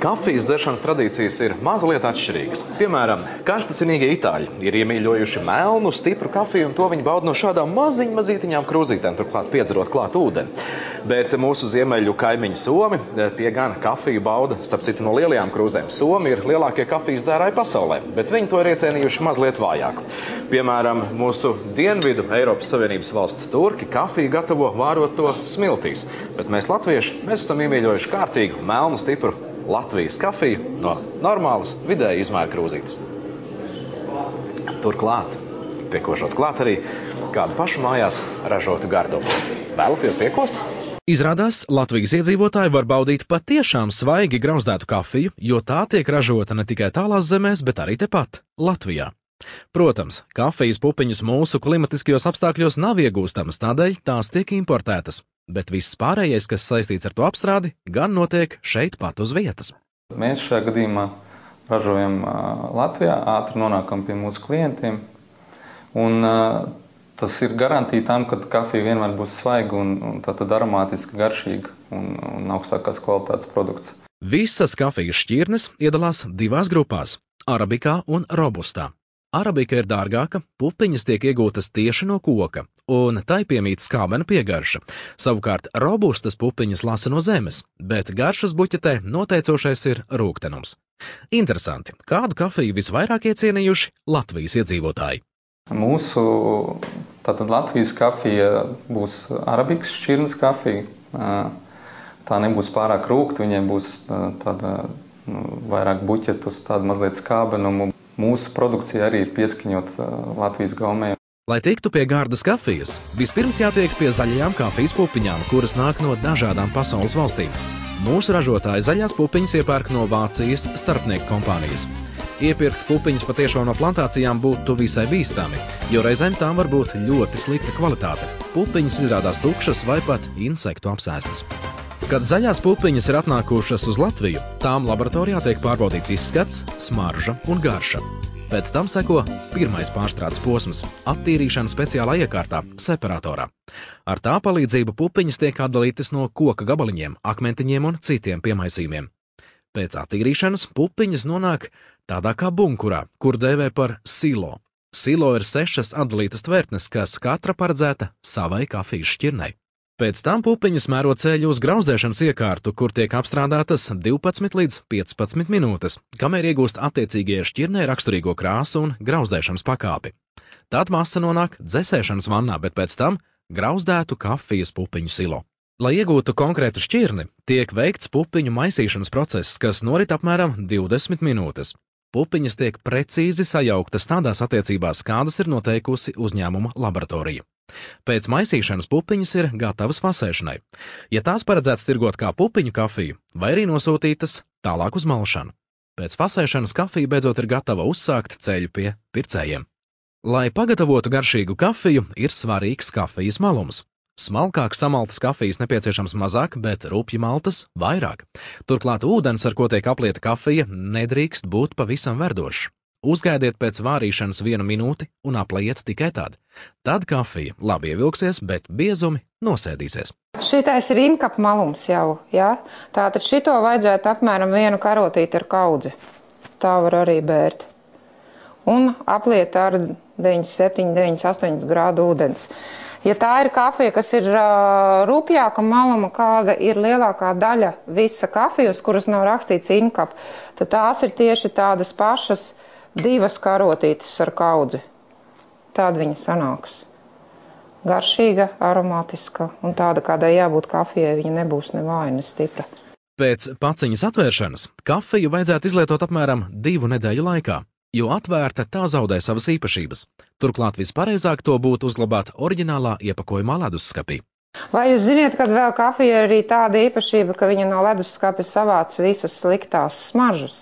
Kafijas dzeršanas tradīcijas ir mazliet atšķirīgas. Piemēram, karstasinīgie itāļi ir iemīļojuši melnu, stipru kafiju, un to viņi bauda no šādām mazītiņām krūzītēm, turklāt piedzerot klāt ūdeni. Bet mūsu ziemeļu kaimiņi somi, tie gan kafiju bauda, starp citu, no lielajām krūzēm. Somi ir lielākie kafijas dzērāji pasaulē, bet viņi to ir iecienījuši mazliet vājāk. Piemēram, mūsu dienvidu Eiropas Savienības valsts turki kafiju gatavo vārot to smiltīs, bet mēs latvieši, mēs esam iemīļojuši kārtīgu, melnu, stipru Latvijas kafiju no normālas vidēja izmēra krūzītes. Turklāt, piekošot klāt arī kādu pašu mājās ražotu gardumu. Vēlaties iekost? Izrādās, Latvijas iedzīvotāji var baudīt patiešām svaigi grauzdētu kafiju, jo tā tiek ražota ne tikai tālās zemēs, bet arī tepat, Latvijā. Protams, kafijas pupiņas mūsu klimatiskajos apstākļos nav iegūstamas, tādēļ tās tiek importētas. Bet viss pārējais, kas saistīts ar to apstrādi, gan notiek šeit pat uz vietas. Mēs šajā gadījumā ražojam Latvijā, ātri nonākam pie mūsu klientiem. Un tas ir garantija tam, ka kafija vienmēr būs svaiga un tātad aromātiski garšīga un augstākās kvalitātes produkts. Visas kafijas šķirnes iedalās divās grupās – arabikā un robustā. Arabika ir dārgāka, pupiņas tiek iegūtas tieši no koka, un tai piemīt skābena piegarša. Savukārt robustas pupiņas lasa no zemes, bet garšas buķetē noteicošais ir rūgtenums. Interesanti, kādu kafiju visvairāk iecienījuši Latvijas iedzīvotāji? Mūsu tātad Latvijas kafija būs arabikas šķirnes kafija. Tā nebūs pārāk rūgta, viņai būs tāda vairāk buķetus, tāda mazliet skābenumu. Mūsu produkcija arī ir pieskaņot Latvijas gaumē. Lai tiktu pie gārdas kafijas, vispirms jātiek pie zaļajām kafijas pupiņām, kuras nāk no dažādām pasaules valstīm. Mūsu ražotāji zaļās pupiņas iepērk no Vācijas starpnieku kompānijas. Iepirkt pupiņas patiešām no plantācijām būtu visai bīstami, jo reizēm tām var būt ļoti slikta kvalitāte. Pupiņas izrādās tukšas vai pat insektu apsēstas. Kad zaļās pupiņas ir atnākušas uz Latviju, tām laboratorijā tiek pārbaudīts izskats, smarža un garša. Pēc tam seko pirmais pārstrādes posms – attīrīšana speciālā iekārtā, separatorā. Ar tā palīdzību pupiņas tiek atdalītas no koka gabaliņiem, akmentiņiem un citiem piemaisījumiem. Pēc attīrīšanas pupiņas nonāk tādā kā bunkurā, kur dēvē par silo. Silo ir 6 atdalītas tvertnes, kas katra paredzēta savai kafijas šķirnei. Pēc tam pupiņas mēro ceļu uz grauzdēšanas iekārtu, kur tiek apstrādātas 12 līdz 15 minūtes, kamēr iegūst attiecīgie šķirnei raksturīgo krāsu un grauzdēšanas pakāpi. Tad masa nonāk dzesēšanas vannā, bet pēc tam grauzdētu kafijas pupiņu silo. Lai iegūtu konkrētu šķirni, tiek veikts pupiņu maisīšanas process, kas norit apmēram 20 minūtes. Pupiņas tiek precīzi sajauktas tādās attiecībās, kādas ir noteikusi uzņēmuma laboratorija. Pēc maisīšanas pupiņas ir gatavas fasēšanai. Ja tās paredzēts tirgot kā pupiņu kafiju, vai arī nosūtītas tālāk uz malšanu. Pēc fasēšanas kafija beidzot ir gatava uzsākt ceļu pie pircējiem. Lai pagatavotu garšīgu kafiju, ir svarīgs kafijas malums. Smalkāk samaltas kafijas nepieciešams mazāk, bet rupju maltas vairāk. Turklāt ūdens, ar ko tiek aplieta kafija, nedrīkst būt pavisam verdošs. Uzgaidiet pēc vārīšanas 1 minūti un aplējiet tikai tad. Tad kafija labi ievilksies, bet biezumi nosēdīsies. Šitais ir inkapa malums jau, jā? Tātad šito vajadzētu apmēram 1 karotīti ar kaudzi. Tā var arī bērt. Un apliet ar 97, 98 grādu ūdens. Ja tā ir kafija, kas ir rupjāka maluma, kāda ir lielākā daļa visa kafija, uz kuras nav rakstīts inkapa, tad tās ir tieši tādas pašas 2 karotītes ar kaudzi. Tāda viņa sanāks. Garšīga, aromātiska un tāda, kādai jābūt kafijai, viņa nebūs ne vāja, ne stipra. Pēc paciņas atvēršanas kafiju vajadzētu izlietot apmēram 2 nedēļu laikā, jo atvērta tā zaudē savas īpašības. Turklāt vispareizāk to būtu uzglabāt oriģinālā iepakojumā leduskapī. Vai jūs ziniet, ka vēl kafija ir arī tāda īpašība, ka viņa no leduskapja savāc visas sliktās smaržas?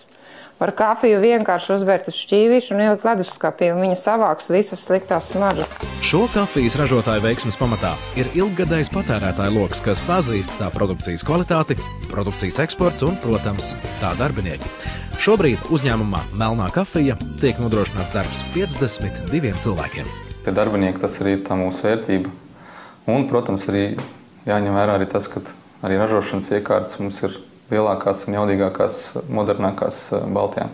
Var kafiju vienkārši uzbērt uz šķīvīšu un ielikt leduskapī, un viņa savāks visas sliktās smaržas. Šo kafijas ražotāju veiksmes pamatā ir ilggadējs patērētāju loks, kas pazīst tā produkcijas kvalitāti, produkcijas eksports un, protams, tā darbinieki. Šobrīd uzņēmumā Melnā kafija tiek nodrošināts darbs 52 cilvēkiem. Pie darbinieki tas arī ir tā mūsu vērtība. Un, protams, arī jāņem vērā arī tas, ka arī ražošanas iekārtas mums ir lielākās un jaudīgākās, modernākās Baltijā.